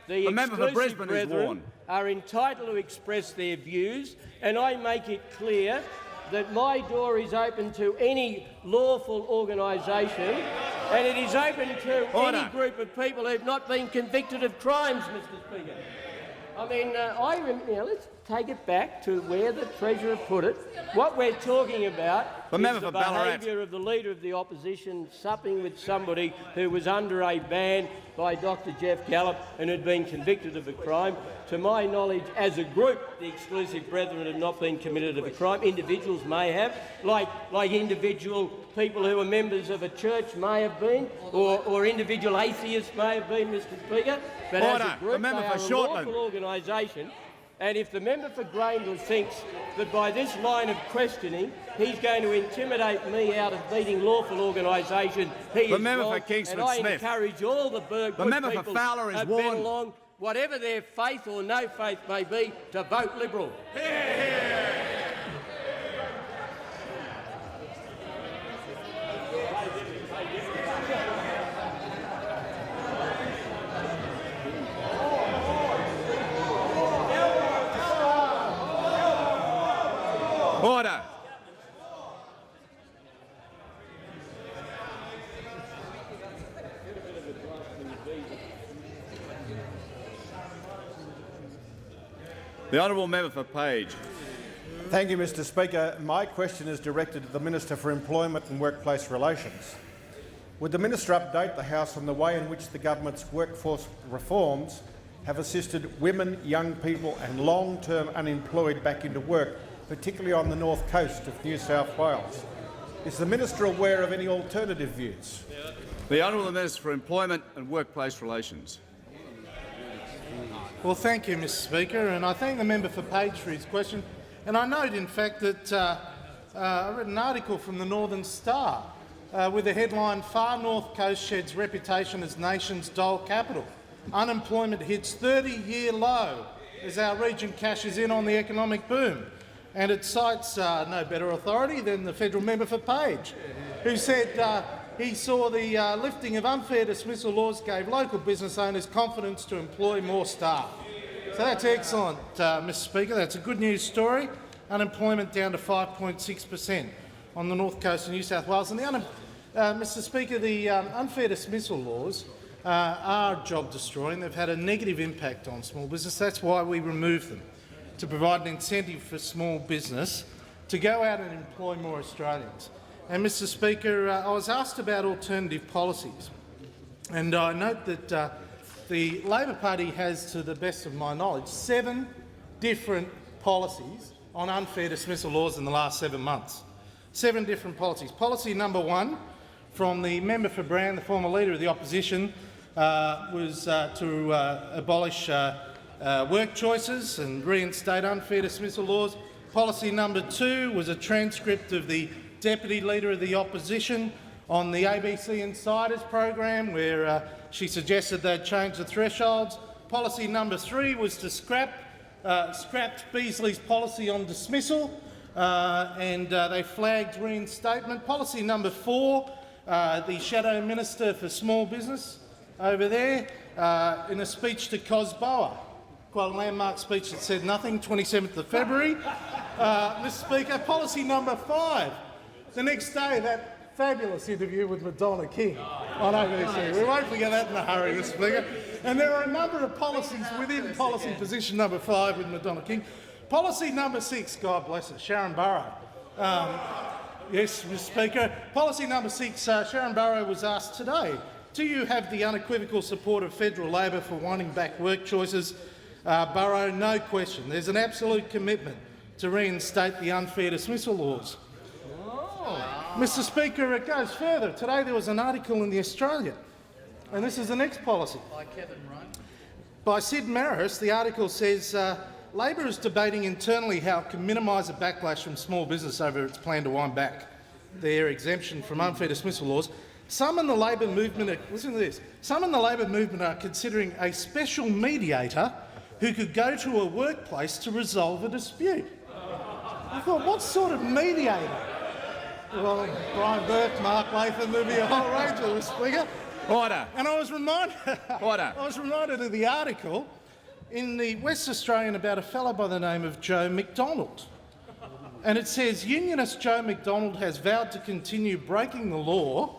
the member for exclusive Brisbane is brethren warned. are entitled to express their views, and I make it clear that my door is open to any lawful organisation, and it is open to any group of people who have not been convicted of crimes, Mr Speaker. I mean, let's take it back to where the Treasurer put it. What we're talking about is the behaviour of the Leader of the Opposition supping with somebody who was under a ban by Dr Jeff Gallop and had been convicted of a crime. To my knowledge, as a group, the exclusive brethren have not been committed of a crime. Individuals may have, like individual people who are members of a church may have been, or individual atheists may have been, Mr Speaker. But as a group, they are a lawful organisation. And if the member for Grayndall thinks that by this line of questioning he's going to intimidate me out of beating lawful organisation, he is wrong. And I encourage all the Burke people Fowler is warned. along, whatever their faith or no faith may be, to vote Liberal. Order. The honourable member for Page. Thank you, Mr Speaker. My question is directed to the Minister for Employment and Workplace Relations. Would the Minister update the House on the way in which the government's workforce reforms have assisted women, young people and long-term unemployed back into work, particularly on the north coast of New South Wales? Is the Minister aware of any alternative views? The Honourable Minister for Employment and Workplace Relations. Well, thank you, Mr Speaker, and I thank the member for Page for his question. And I note, in fact, that I read an article from the Northern Star with the headline, "Far North Coast sheds reputation as nation's dole capital. Unemployment hits 30-year low as our region cashes in on the economic boom." And it cites no better authority than the federal member for Page, who said he saw the lifting of unfair dismissal laws gave local business owners confidence to employ more staff. So that's excellent, Mr Speaker. That's a good news story. Unemployment down to 5.6% on the north coast of New South Wales. And Mr Speaker, the unfair dismissal laws are job-destroying. They've had a negative impact on small business. That's why we removed them, to provide an incentive for small business to go out and employ more Australians. And Mr Speaker, I was asked about alternative policies, and I note that the Labor Party has, to the best of my knowledge, 7 different policies on unfair dismissal laws in the last 7 months. 7 different policies. Policy number 1 from the member for Brown, the former Leader of the Opposition, was to abolish work choices and reinstate unfair dismissal laws. Policy number 2 was a transcript of the Deputy Leader of the Opposition on the ABC Insiders program, where she suggested they'd change the thresholds. Policy number 3 was to scrapped Beasley's policy on dismissal, and they flagged reinstatement. Policy number 4, the Shadow Minister for Small Business over there, in a speech to COSBOA, quite a landmark speech that said nothing, 27th of February. Mr Speaker, policy number 5, the next day, that fabulous interview with Madonna King on ABC. We won't forget that in a hurry, Mr Speaker. And there are a number of policies within policy position number 5 with Madonna King. Policy number 6, God bless her, Sharon Burrow. Yes, Mr Speaker. Policy number 6, Sharon Burrow was asked today, do you have the unequivocal support of federal Labor for wanting back work choices? Burrow, no question. There's an absolute commitment to reinstate the unfair dismissal laws. Mr Speaker, it goes further. Today there was an article in The Australian, and this is the next policy. By Kevin Ryan. By Sid Marris. The article says, Labor is debating internally how it can minimise a backlash from small business over its plan to wind back their exemption from unfair dismissal laws. Some in the Labor movement listen to this, some in the Labor movement are considering a special mediator who could go to a workplace to resolve a dispute. I thought, what sort of mediator? Well, Brian Burke, Mark Latham, there'll be a whole range of them, Speaker. Order. And I was reminded of the article in the West Australian about a fellow by the name of Joe McDonald. And it says, Unionist Joe McDonald has vowed to continue breaking the law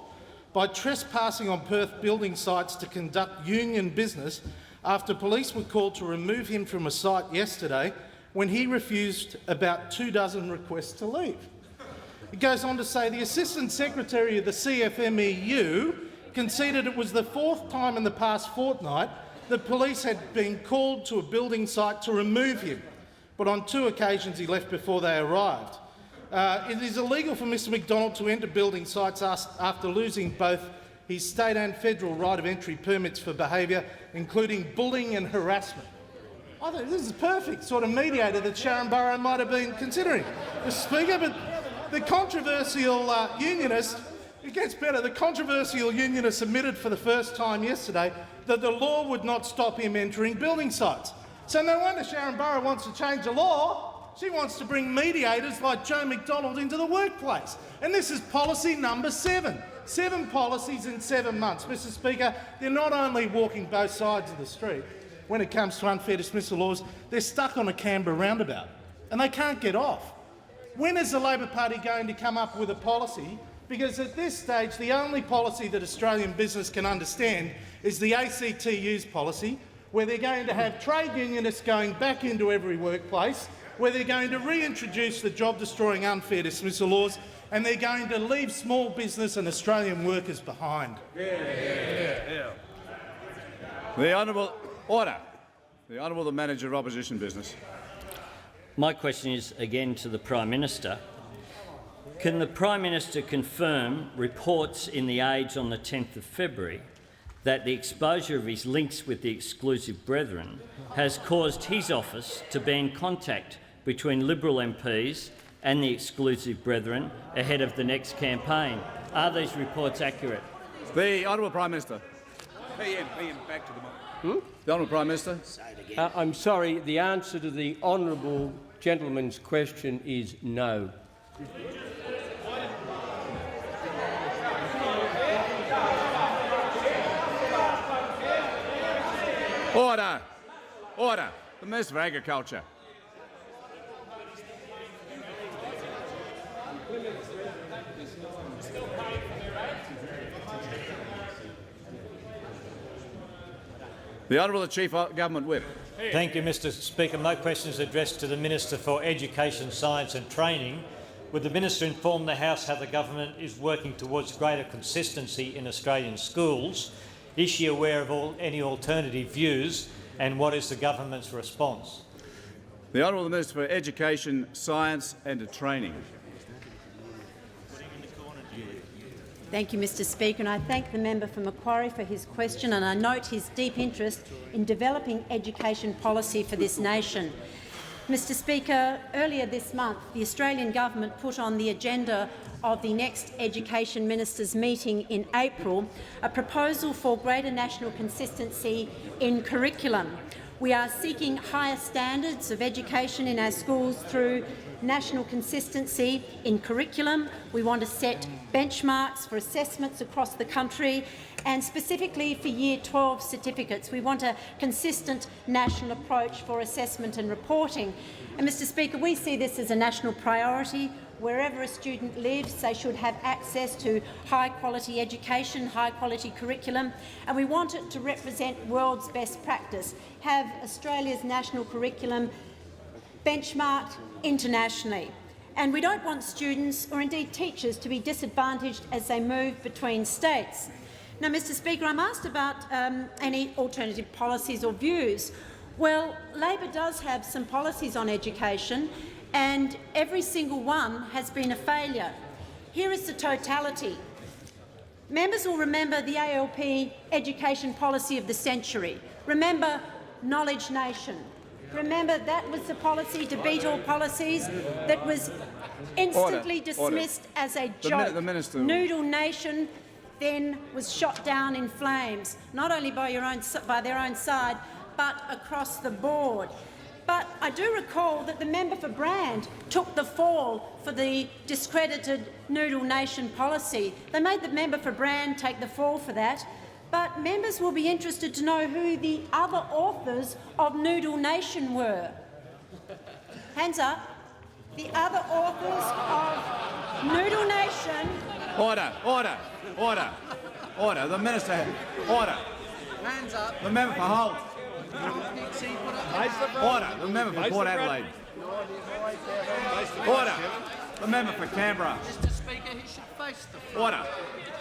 by trespassing on Perth building sites to conduct union business after police were called to remove him from a site yesterday when he refused about 24 requests to leave. It goes on to say the Assistant Secretary of the CFMEU conceded it was the 4th time in the past fortnight that police had been called to a building site to remove him, but on 2 occasions he left before they arrived. It is illegal for Mr McDonald to enter building sites after losing both his state and federal right of entry permits for behaviour, including bullying and harassment. I think this is a perfect sort of mediator that Sharon Burrow might have been considering, Mr Speaker, but the controversial unionist, it gets better, the controversial unionist admitted for the first time yesterday that the law would not stop him entering building sites. So no wonder Sharon Burrow wants to change the law. She wants to bring mediators like Joe McDonald into the workplace. And this is policy number 7. 7 policies in 7 months. Mr Speaker, they're not only walking both sides of the street when it comes to unfair dismissal laws, they're stuck on a Canberra roundabout and they can't get off. When is the Labor Party going to come up with a policy? Because at this stage, the only policy that Australian business can understand is the ACTU's policy, where they're going to have trade unionists going back into every workplace, where they're going to reintroduce the job-destroying unfair dismissal laws, and they're going to leave small business and Australian workers behind. The Honourable Order. The Honourable the Manager of Opposition Business. My question is again to the Prime Minister. Can the Prime Minister confirm reports in The Age on the 10th of February that the exposure of his links with the exclusive brethren has caused his office to ban contact between Liberal MPs and the exclusive brethren ahead of the next campaign. Are these reports accurate? The Honourable Prime Minister. PM, back to the mic. The Honourable Prime Minister. I'm sorry, the answer to the honourable gentleman's question is no. Order! Order! The Minister for Agriculture. The Honourable Chief Government Whip. Thank you, Mr Speaker. My question is addressed to the Minister for Education, Science and Training. Would the Minister inform the House how the government is working towards greater consistency in Australian schools? Is she aware of any alternative views, and what is the government's response? The Honourable Minister for Education, Science and Training. Thank you, Mr Speaker, and I thank the member for Macquarie for his question, and I note his deep interest in developing education policy for this nation. Mr Speaker, earlier this month, the Australian government put on the agenda of the next Education Ministers' meeting in April a proposal for greater national consistency in curriculum. We are seeking higher standards of education in our schools through national consistency in curriculum. We want to set benchmarks for assessments across the country, and specifically for Year 12 certificates. We want a consistent national approach for assessment and reporting. And Mr Speaker, we see this as a national priority. Wherever a student lives, they should have access to high-quality education, high-quality curriculum, and we want it to represent world's best practice, have Australia's national curriculum benchmarked internationally. And we don't want students, or indeed teachers, to be disadvantaged as they move between states. Now, Mr Speaker, I'm asked about any alternative policies or views. Well, Labor does have some policies on education, and every single one has been a failure. Here is the totality. Members will remember the ALP education policy of the century. Remember Knowledge Nation. Remember that was the policy to beat all policies that was instantly dismissed as a joke. Noodle Nation then was shot down in flames, not only by their own side, but across the board. But I do recall that the member for Brand took the fall for the discredited Noodle Nation policy. They made the member for Brand take the fall for that. But members will be interested to know who the other authors of Noodle Nation were. Hands up. The other authors of Noodle Nation. Order, order, order, order. The Minister. Order. Hands up. The member for Holt. Order. The member for Port Adelaide. Order. The member for Canberra. Mr Speaker, he should face the front. Order.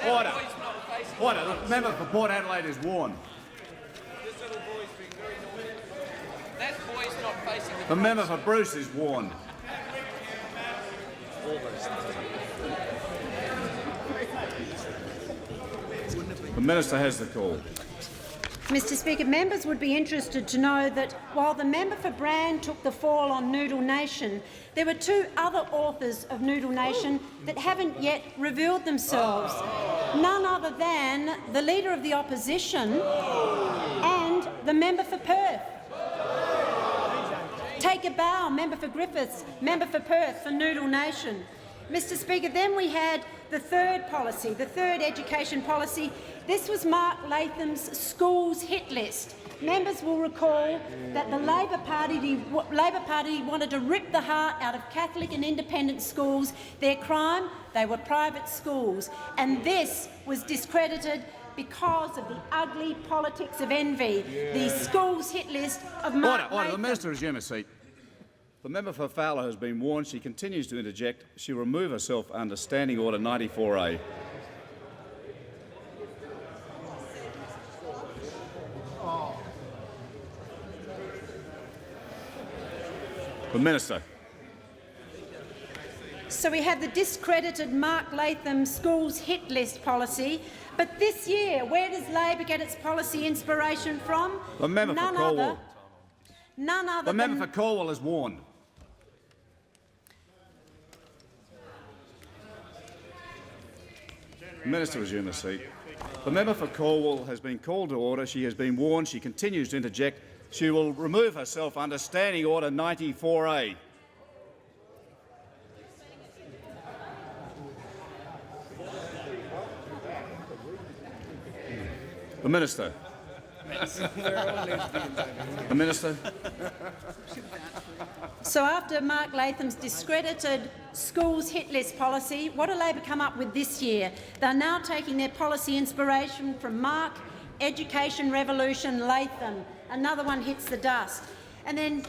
Order. Order. The member for Port Adelaide is warned. That boy's not facing The member for Bruce is warned. The Minister has the call. Mr Speaker, members would be interested to know that while the member for Brand took the fall on Noodle Nation, there were two other authors of Noodle Nation that haven't yet revealed themselves. None other than the Leader of the Opposition and the member for Perth. Take a bow, member for Griffiths, member for Perth for Noodle Nation. Mr Speaker, then we had the third policy, the third education policy. This was Mark Latham's schools hit list. Members will recall that the Labor Party wanted to rip the heart out of Catholic and independent schools. Their crime? They were private schools. And this was discredited because of the ugly politics of envy, the schools hit list of Mark Latham. Order. The Minister resume her seat. The member for Fowler has been warned. She continues to interject. She will remove herself under Standing Order 94A. The Minister. So we have the discredited Mark Latham schools hit list policy. But this year, where does Labor get its policy inspiration from? The member for Cornwall. None other The member for Cornwall is warned. The Minister resume her seat. The member for Cornwall has been called to order. She has been warned. She continues to interject. She will remove herself under Standing Order 94A. The Minister. The Minister. So after Mark Latham's discredited schools hit list policy, what do Labor come up with this year? They're now taking their policy inspiration from Mark, Education Revolution, Latham. Another one hits the dust. And then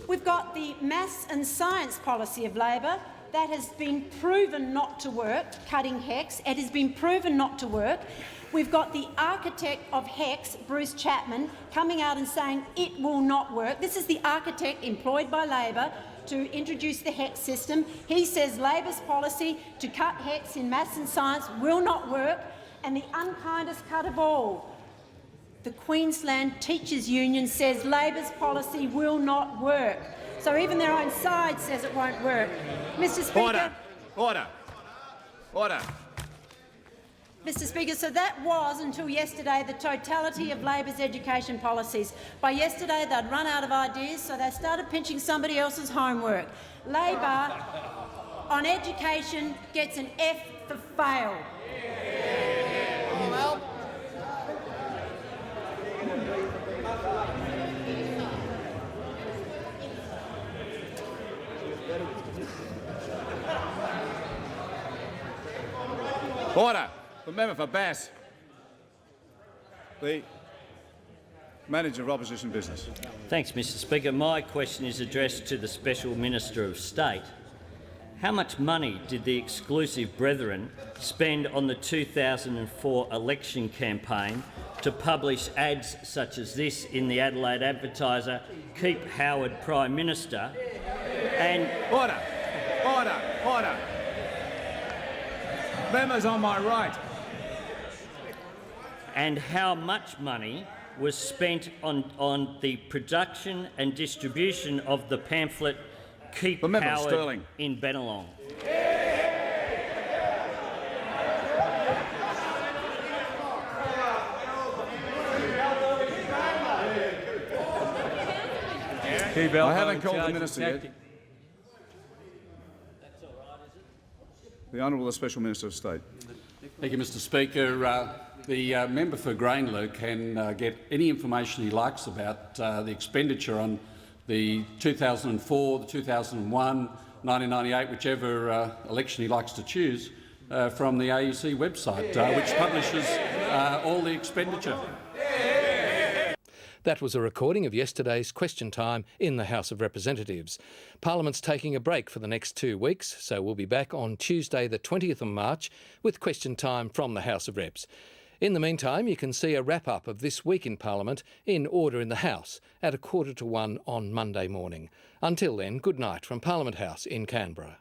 we've got the maths and science policy of Labor. That has been proven not to work, cutting HECS. It has been proven not to work. We've got the architect of HECS, Bruce Chapman, coming out and saying it will not work. This is the architect employed by Labor to introduce the HECS system. He says Labor's policy to cut HECS in maths and science will not work, and the unkindest cut of all, the Queensland Teachers Union says Labor's policy will not work. So even their own side says it won't work. Mr. Speaker. Order. Order. Order. Mr. Speaker, so that was, until yesterday, the totality of Labor's education policies. By yesterday, they'd run out of ideas, so they started pinching somebody else's homework. Labor on education gets an F for fail. Order. The member for Bass. The Manager of Opposition Business. Thanks, Mr. Speaker. My question is addressed to the Special Minister of State. How much money did the exclusive brethren spend on the 2004 election campaign to publish ads such as this in the Adelaide Advertiser, "Keep Howard Prime Minister," and— Order. Order. Order. Members on my right. And how much money was spent on the production and distribution of the pamphlet "Keep Howard" Sterling. in Bennelong? I haven't called the Minister yet. The Honourable Special Minister of State. Thank you, Mr. Speaker. The member for Greenlow can get any information he likes about the expenditure on the 2004, the 2001, 1998, whichever election he likes to choose, from the AEC website, which publishes all the expenditure. That was a recording of yesterday's question time in the House of Representatives. Parliament's taking a break for the next 2 weeks, so we'll be back on Tuesday the 20th of March with question time from the House of Reps. In the meantime, you can see a wrap-up of this week in Parliament in Order in the House at 1:45 on Monday morning. Until then, good night from Parliament House in Canberra.